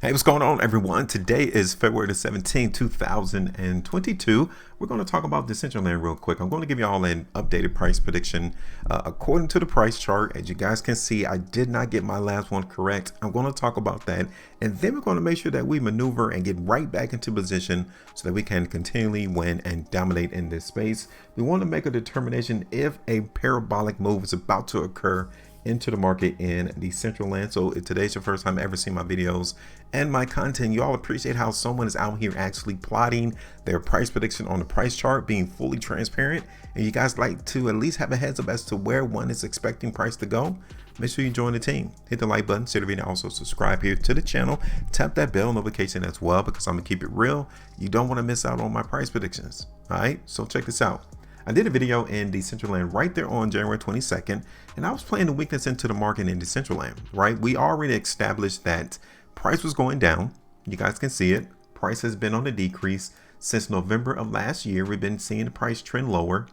Hey, what's going on, everyone? Today is February the 17th, 2022. We're going to talk about Decentraland real quick. I'm going to give you all an updated price prediction according to the price chart. As you guys can see, I did not get my last one correct. I'm going to talk about that, and then we're going to make sure that we maneuver and get right back into position so that we can continually win and dominate in this space. We want to make a determination if a parabolic move is about to occur into the market in Decentraland. So if today's your first time ever seeing my videos and my content, you all appreciate how someone is out here actually plotting their price prediction on the price chart, being fully transparent, and you guys like to at least have a heads up as to where one is expecting price to go. Make sure you join the team. Hit the like button, share the video, also subscribe here to the channel. Tap that bell notification as well, because I'm gonna keep it real. You don't want to miss out on my price predictions. All right, so check this out. I did a video in Decentraland right there on January 22nd, and I was playing the weakness into the market in Decentraland, right? We already established that price was going down. You guys can see it. Price has been on the decrease since November of last year. We've been seeing the price trend lower,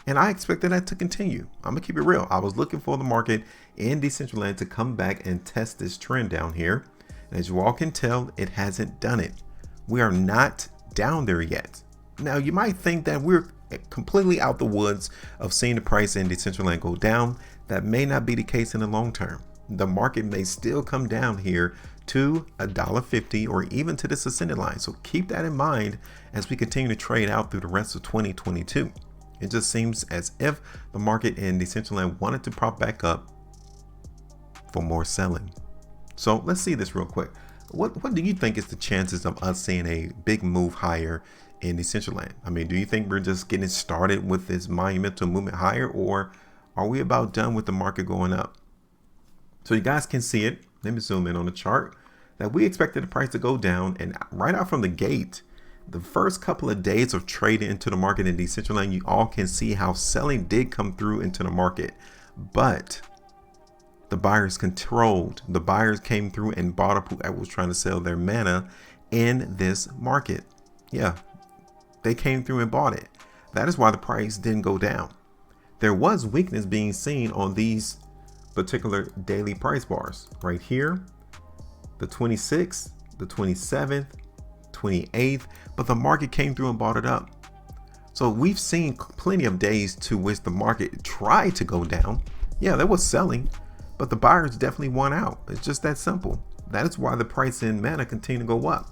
and I expected that to continue. I'm gonna keep it real. I was looking for the market in Decentraland to come back and test this trend down here. And as you all can tell, it hasn't done it. We are not down there yet. Now, you might think that we're completely out the woods of seeing the price in Decentraland go down. That may not be the case in the long term. The market may still come down here to $1.50 or even to this ascending line. So keep that in mind as we continue to trade out through the rest of 2022. It just seems as if the market in Decentraland wanted to prop back up for more selling. So let's see this real quick. What do you think is the chances of us seeing a big move higher in Decentraland? I mean, do you think we're just getting started with this monumental movement higher, or are we about done with the market going up? So you guys can see it. Let me zoom in on the chart that we expected the price to go down, and right out from the gate, the first couple of days of trading into the market in Decentraland, you all can see how selling did come through into the market, but the buyers controlled. The buyers came through and bought up whoever was trying to sell their mana in this market. Yeah, they came through and bought it. That is why the price didn't go down. There was weakness being seen on these particular daily price bars right here, the 26th, the 27th, 28th, but the market came through and bought it up. So we've seen plenty of days to which the market tried to go down. Yeah, there was selling, but the buyers definitely won out. It's just that simple. That is why the price in mana continue to go up.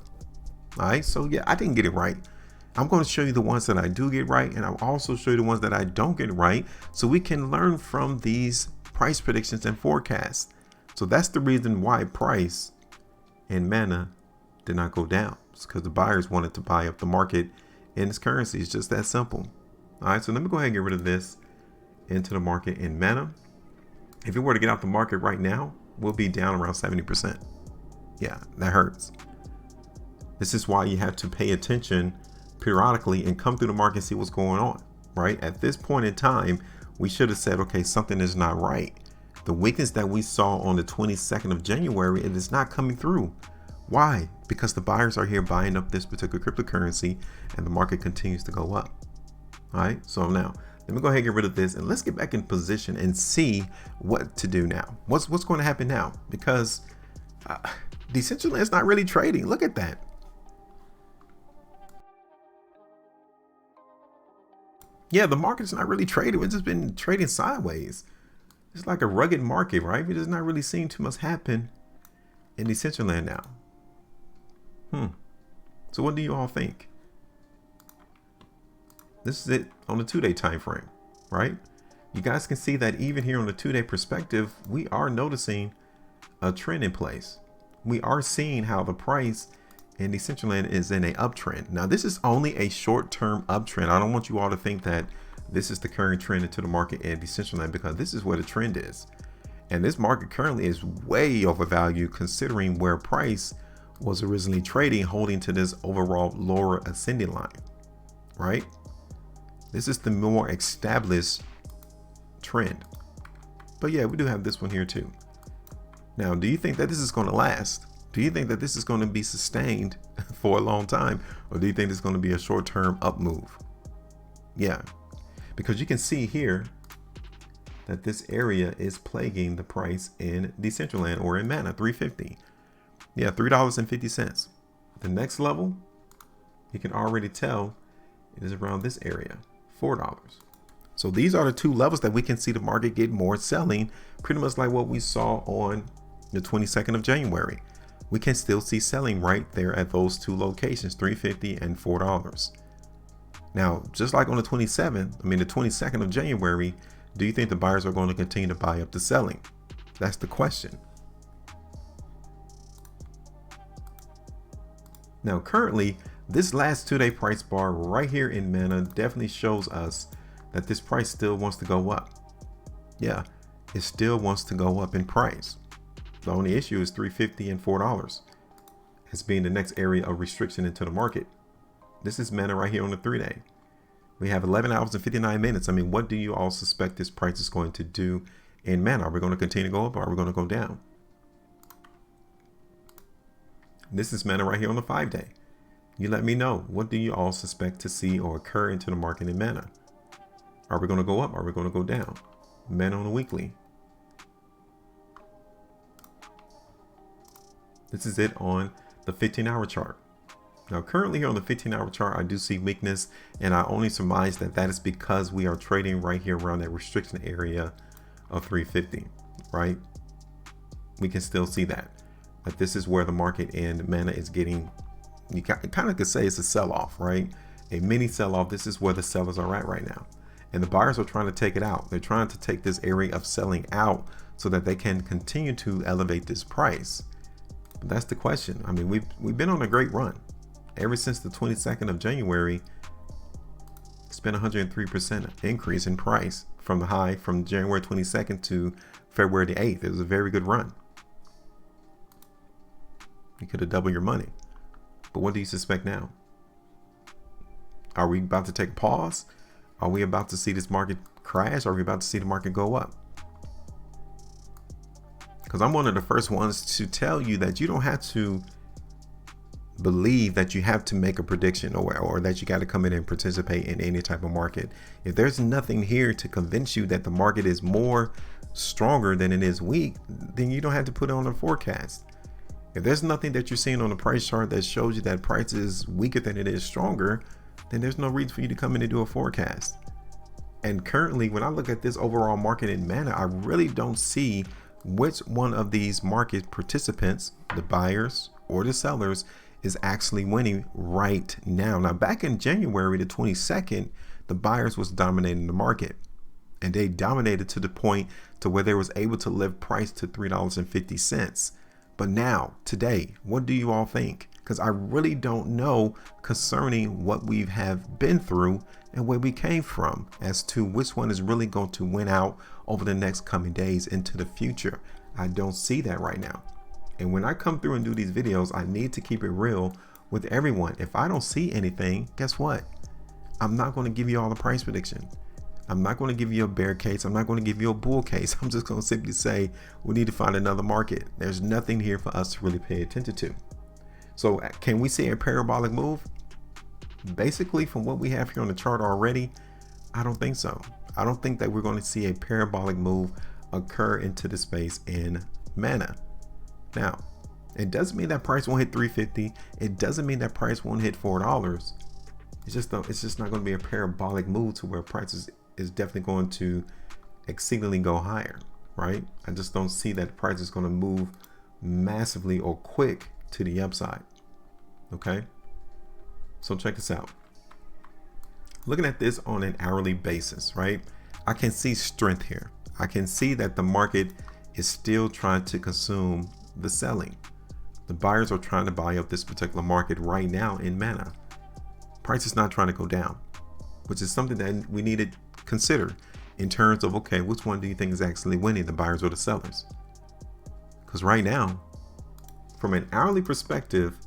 All right, so yeah, I didn't get it right. I'm going to show you the ones that I do get right, and I'll also show you the ones that I don't get right, so we can learn from these price predictions and forecasts. So that's the reason why price and mana did not go down. It's because the buyers wanted to buy up the market in this currency. It's just that simple. All right, so let me go ahead and get rid of this into the market in mana. If it were to get out the market right now, we'll be down around 70%. Yeah, that hurts. This is why you have to pay attention periodically and come through the market and see what's going on, right? At this point in time, we should have said, okay, something is not right. The weakness that we saw on the 22nd of January, it is not coming through. Why? Because the buyers are here buying up this particular cryptocurrency and the market continues to go up. All right, so now let me go ahead and get rid of this and let's get back in position and see what to do now. What's going to happen now? Because Decentraland is not really trading. Look at that. Yeah, the market's not really trading. We've just been trading sideways. It's like a rugged market, right? We're just not really seeing too much happen in Decentraland now. So what do you all think? This is it on the 2-day time frame, right? You guys can see that even here on the 2-day perspective, we are noticing a trend in place. We are seeing how the price in Decentraland is in a uptrend. Now, this is only a short-term uptrend. I don't want you all to think that this is the current trend into the market in Decentraland, because this is where the trend is. And this market currently is way overvalued considering where price was originally trading, holding to this overall lower ascending line, right? This is the more established trend. But yeah, we do have this one here too. Now, do you think that this is going to last? Do you think that this is going to be sustained for a long time? Or do you think it's going to be a short-term up move? Yeah, because you can see here that this area is plaguing the price in Decentraland or in mana 350. Yeah, $3.50. The next level, you can already tell it is around this area, $4. So these are the two levels that we can see the market get more selling, pretty much like what we saw on the 22nd of January. We can still see selling right there at those two locations, $3.50 and $4. Now, just like on the 22nd of January, do you think the buyers are going to continue to buy up the selling? That's the question. Now, currently, this last 2-day price bar right here in Mana definitely shows us that this price still wants to go up. Yeah, it still wants to go up in price. The only issue is $3.50 and $4 as being the next area of restriction into the market. This is Mana right here on the 3-day. We have 11 hours and 59 minutes. I mean, what do you all suspect this price is going to do in Mana? Are we going to continue to go up or are we going to go down? This is Mana right here on the 5-day. You let me know. What do you all suspect to see or occur into the market in Mana? Are we going to go up? Are we going to go down? Mana on the weekly. This is it on the 15-hour chart. Now, currently here on the 15-hour chart, I do see weakness, and I only surmise that that is because we are trading right here around that restriction area of 350, right? We can still see that this is where the market in Mana is getting, you kind of could say it's a sell-off, right? A mini sell-off. This is where the sellers are at right now. And the buyers are trying to take it out. They're trying to take this area of selling out so that they can continue to elevate this price. But that's the question. I mean, we've been on a great run. Ever since the 22nd of January, it's been 103% increase in price from the high from January 22nd to February the 8th. It was a very good run. You could have doubled your money. But what do you suspect now? Are we about to take a pause? Are we about to see this market crash? Are we about to see the market go up? Because I'm one of the first ones to tell you that you don't have to believe that you have to make a prediction or that you got to come in and participate in any type of market. If there's nothing here to convince you that the market is more stronger than it is weak, then you don't have to put it on a forecast. If there's nothing that you're seeing on the price chart that shows you that price is weaker than it is stronger, then there's no reason for you to come in and do a forecast. And currently, when I look at this overall market in Mana, I really don't see which one of these market participants, the buyers or the sellers, is actually winning right now. Now, back in January the 22nd, the buyers was dominating the market, and they dominated to the point to where they was able to lift price to $3.50. But now, today, what do you all think? Because I really don't know concerning what we have been through and where we came from as to which one is really going to win out over the next coming days into the future. I don't see that right now. And when I come through and do these videos, I need to keep it real with everyone. If I don't see anything, guess what? I'm not going to give you all the price prediction. I'm not going to give you a bear case. I'm not going to give you a bull case. I'm just going to simply say we need to find another market. There's nothing here for us to really pay attention to. So can we see a parabolic move? Basically, from what we have here on the chart already, I don't think so. I don't think that we're going to see a parabolic move occur into the space in Mana. Now, it doesn't mean that price won't hit 350. It doesn't mean that price won't hit $4. It's just not going to be a parabolic move to where price is definitely going to exceedingly go higher, right? I just don't see that price is going to move massively or quick to the upside. Okay, so check this out. Looking at this on an hourly basis, right? I can see strength here. I can see that the market is still trying to consume the selling. The buyers are trying to buy up this particular market right now in Mana. Price is not trying to go down, which is something that we need to consider in terms of, okay, which one do you think is actually winning, the buyers or the sellers? Because right now, from an hourly perspective,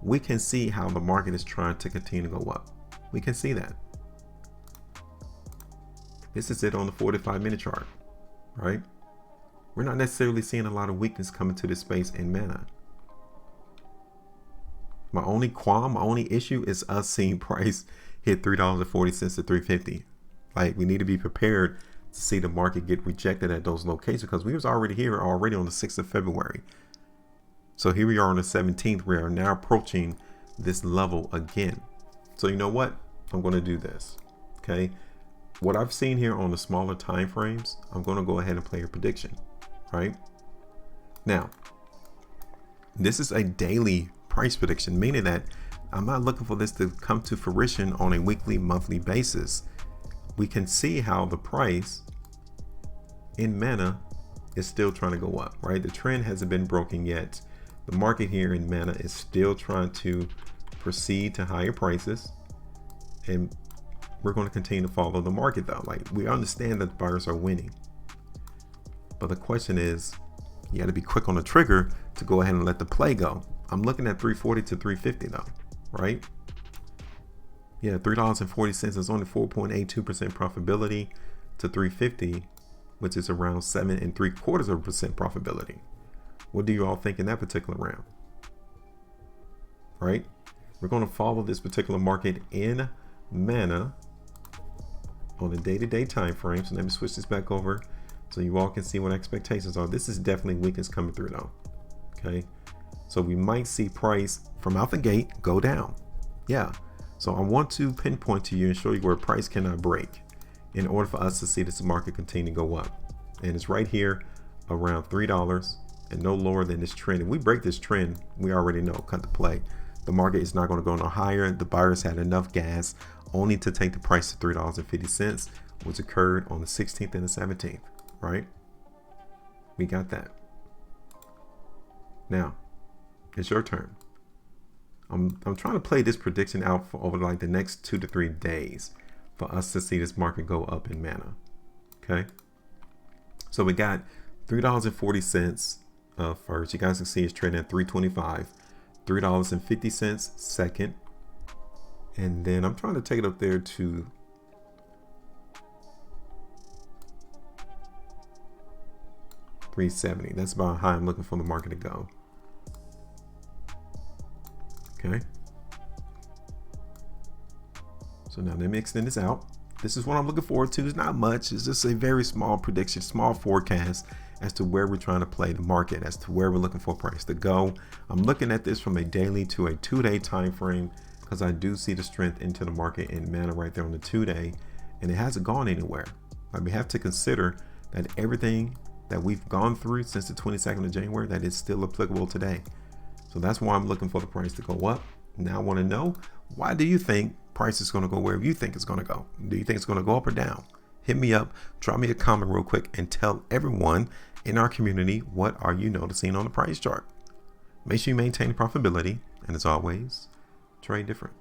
we can see how the market is trying to continue to go up. We can see that. This is it on the 45-minute chart, right? We're not necessarily seeing a lot of weakness coming to this space in Mana. My only qualm, my only issue is us seeing price hit $3.40 to $3.50. Like, we need to be prepared to see the market get rejected at those locations because we was already here on the 6th of February. So here we are on the 17th. We are now approaching this level again. So you know what? I'm going to do this. Okay. What I've seen here on the smaller time frames, I'm going to go ahead and play a prediction. Right now, this is a daily price prediction, meaning that I'm not looking for this to come to fruition on a weekly, monthly basis. We can see how the price in Mana is still trying to go up, right? The trend hasn't been broken yet. The market here in Mana is still trying to proceed to higher prices, and we're going to continue to follow the market though. Like, we understand that buyers are winning, but the question is, you got to be quick on the trigger to go ahead and let the play go. I'm looking at 340 to 350 though, right? Yeah, $3.40 is only 4.82% profitability to 350, which is around 7.75% profitability. What do you all think in that particular round? Right? We're going to follow this particular market in Mana on a day-to-day time frame. So let me switch this back over so you all can see what expectations are. This is definitely weakness coming through though. Okay, so we might see price from out the gate go down. Yeah, so I want to pinpoint to you and show you where price cannot break in order for us to see this market continue to go up. And it's right here around $3 and no lower than this trend. If we break this trend, we already know, cut the play. The market is not going to go no higher. The buyers had enough gas only to take the price to $3.50, which occurred on the 16th and the 17th, right? We got that. Now, it's your turn. I'm trying to play this prediction out for over like the next 2 to 3 days for us to see this market go up in Mana. Okay. So we got $3.40 first. You guys can see it's trading at $3.25, $3.50 second. And then I'm trying to take it up there to $3.70. That's about how I'm looking for the market to go. Okay. So now let me extend this out. This is what I'm looking forward to. It's not much. It's just a very small prediction, small forecast as to where we're trying to play the market, as to where we're looking for price to go. I'm looking at this from a daily to a 2-day time frame because I do see the strength into the market in Mana right there on the 2-day, and it hasn't gone anywhere. Like, we have to consider that everything that we've gone through since the 22nd of January, that is still applicable today. So that's why I'm looking for the price to go up. Now I want to know, why do you think price is going to go wherever you think it's going to go? Do you think it's going to go up or down? Hit me up, drop me a comment real quick, and tell everyone in our community, what are you noticing on the price chart? Make sure you maintain profitability, and as always, trade different.